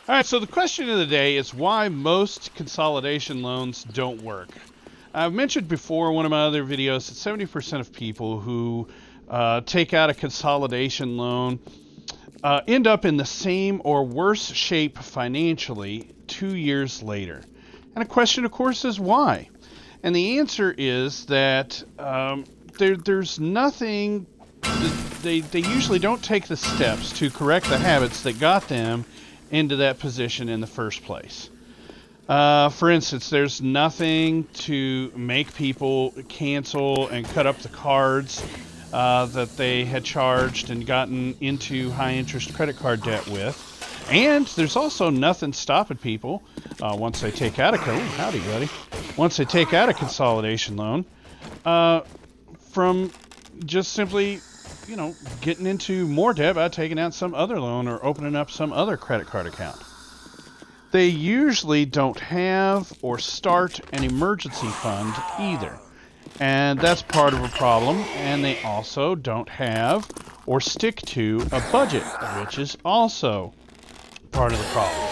All right, so the question of the day is why most consolidation loans don't work. I've mentioned before in one of my other videos that 70% of people who take out a consolidation loan end up in the same or worse shape financially 2 years later. And the question, of course, is why? And the answer is that there's nothing, they usually don't take the steps to correct the habits that got them into that position in the first place. For instance, there's nothing to make people cancel and cut up the cards that they had charged and gotten into high interest credit card debt with. And there's also nothing stopping people once they take out once they take out a consolidation loan from just simply, getting into more debt by taking out some other loan or opening up some other credit card account. They usually don't have or start an emergency fund either. And that's part of a problem. And they also don't have or stick to a budget, which is also part of the problem.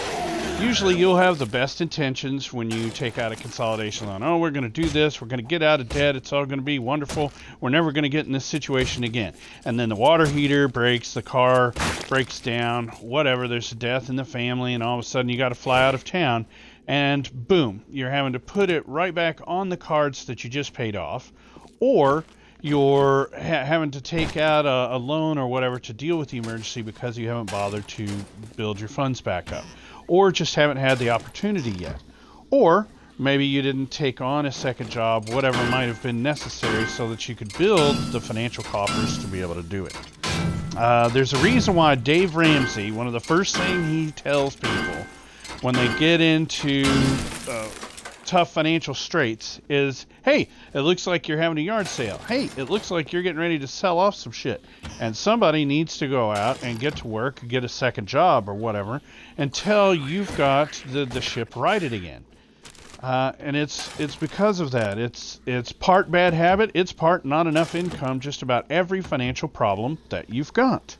Usually you'll have the best intentions when you take out a consolidation loan. Oh, we're going to do this. We're going to get out of debt. It's all going to be wonderful. We're never going to get in this situation again. And then the water heater breaks, the car breaks down, whatever. There's a death in the family, and all of a sudden you got to fly out of town. And boom, you're having to put it right back on the cards that you just paid off. Or you're having to take out a loan or whatever to deal with the emergency because you haven't bothered to build your funds back up. Or just haven't had the opportunity yet. Or maybe you didn't take on a second job, whatever might have been necessary so that you could build the financial coffers to be able to do it. There's a reason why Dave Ramsey, one of the first things he tells people when they get into tough financial straits is, hey, it looks like you're having a yard sale. Hey, it looks like you're getting ready to sell off some shit. And somebody needs to go out and get to work, get a second job or whatever, until you've got the ship righted again. And it's because of that. It's part bad habit. It's part not enough income. Just about every financial problem that you've got.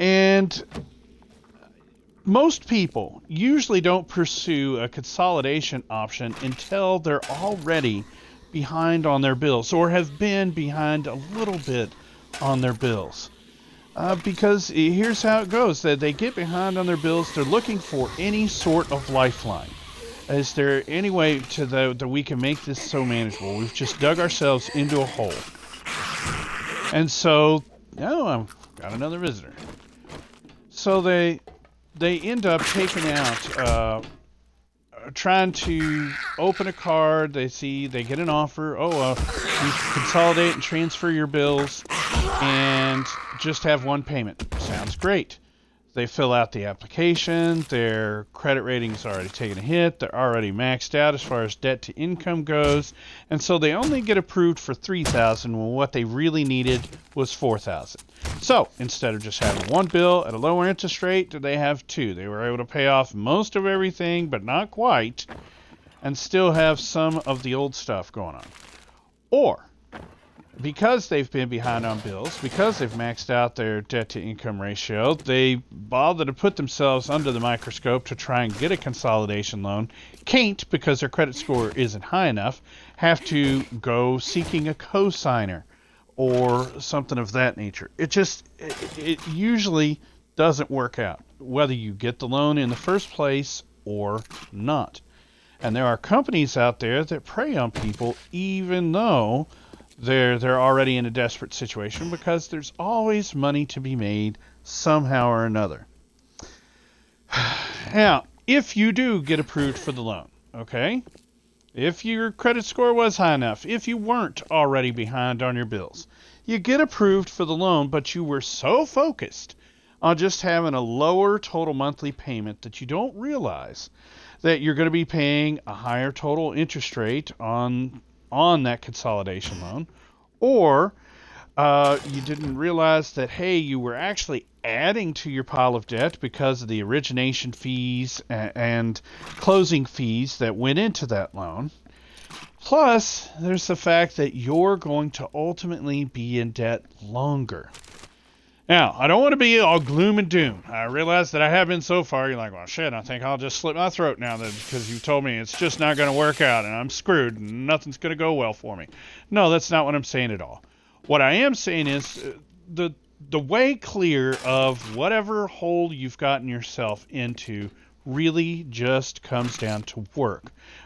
And most people usually don't pursue a consolidation option until they're already behind on their bills or have been behind a little bit on their bills. Because here's how it goes. They get behind on their bills. They're looking for any sort of lifeline. Is there any way that we can make this so manageable? We've just dug ourselves into a hole. And so, I've got another visitor. So they end up taking out, trying to open a card. They get an offer. You consolidate and transfer your bills and just have one payment. Sounds great. They fill out the application. Their credit rating's already taken a hit. They're already maxed out as far as debt to income goes. And so they only get approved for $3,000 when what they really needed was $4,000. So instead of just having one bill at a lower interest rate, they have two. They were able to pay off most of everything, but not quite, and still have some of the old stuff going on. Or because they've been behind on bills, because they've maxed out their debt-to-income ratio, they bother to put themselves under the microscope to try and get a consolidation loan. Can't because their credit score isn't high enough. Have to go seeking a co-signer or something of that nature. It usually doesn't work out, whether you get the loan in the first place or not. And there are companies out there that prey on people even though they're already in a desperate situation, because there's always money to be made somehow or another. Now, if you do get approved for the loan, okay? If your credit score was high enough, if you weren't already behind on your bills, you get approved for the loan, but you were so focused on just having a lower total monthly payment that you don't realize that you're going to be paying a higher total interest rate on that consolidation loan, or you didn't realize that, hey, you were actually adding to your pile of debt because of the origination fees and closing fees that went into that loan. Plus, there's the fact that you're going to ultimately be in debt longer. Now, I don't want to be all gloom and doom. I realize that I have been so far. You're like, well, shit, I think I'll just slit my throat now because you told me it's just not going to work out and I'm screwed and nothing's going to go well for me. No, that's not what I'm saying at all. What I am saying is the way clear of whatever hole you've gotten yourself into really just comes down to work.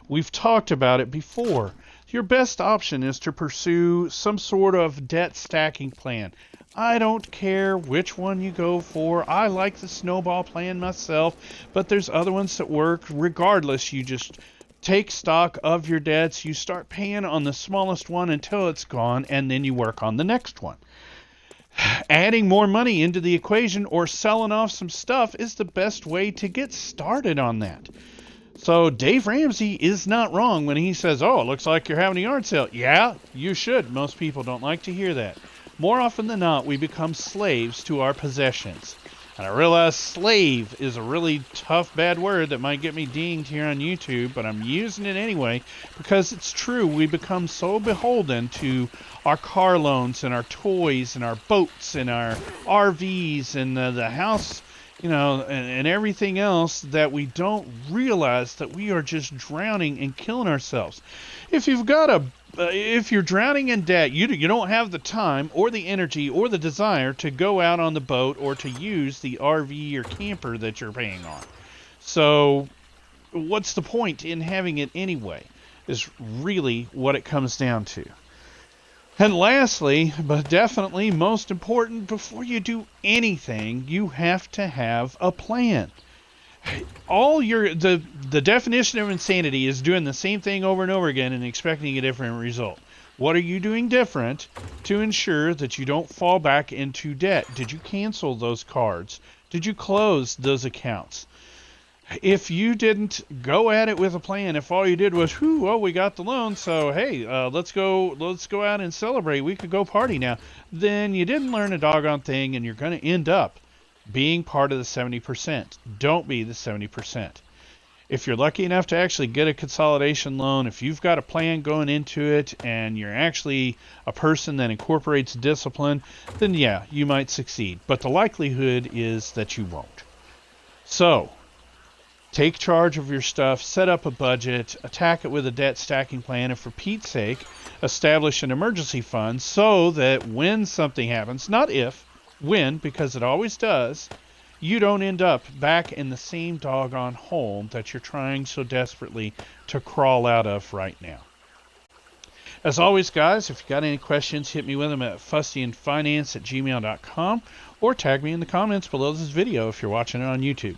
We've talked about it before. Your best option is to pursue some sort of debt stacking plan. I don't care which one you go for. I like the snowball plan myself, but there's other ones that work. Regardless, you just take stock of your debts, you start paying on the smallest one until it's gone, and then you work on the next one. Adding more money into the equation or selling off some stuff is the best way to get started on that. So Dave Ramsey is not wrong when he says, oh, it looks like you're having a yard sale. Yeah, you should. Most people don't like to hear that. More often than not, we become slaves to our possessions. And I realize slave is a really tough, bad word that might get me dinged here on YouTube, but I'm using it anyway because it's true. We become so beholden to our car loans and our toys and our boats and our RVs and the house, and everything else that we don't realize that we are just drowning and killing ourselves. If you're drowning in debt, you don't have the time or the energy or the desire to go out on the boat or to use the RV or camper that you're paying on. So what's the point in having it anyway is really what it comes down to. And lastly, but definitely most important, before you do anything, you have to have a plan. The definition of insanity is doing the same thing over and over again and expecting a different result. What are you doing different to ensure that you don't fall back into debt? Did you cancel those cards? Did you close those accounts? If you didn't go at it with a plan, if all you did was, we got the loan, so hey, let's go out and celebrate. We could go party now. Then you didn't learn a doggone thing, and you're going to end up being part of the 70%. Don't be the 70%. If you're lucky enough to actually get a consolidation loan, if you've got a plan going into it, and you're actually a person that incorporates discipline, then yeah, you might succeed. But the likelihood is that you won't. So, take charge of your stuff, set up a budget, attack it with a debt stacking plan, and for Pete's sake, establish an emergency fund so that when something happens, not if, when, because it always does, you don't end up back in the same doggone hole that you're trying so desperately to crawl out of right now. As always, guys, if you got any questions, hit me with them at fustyandfinance@gmail.com or tag me in the comments below this video if you're watching it on YouTube.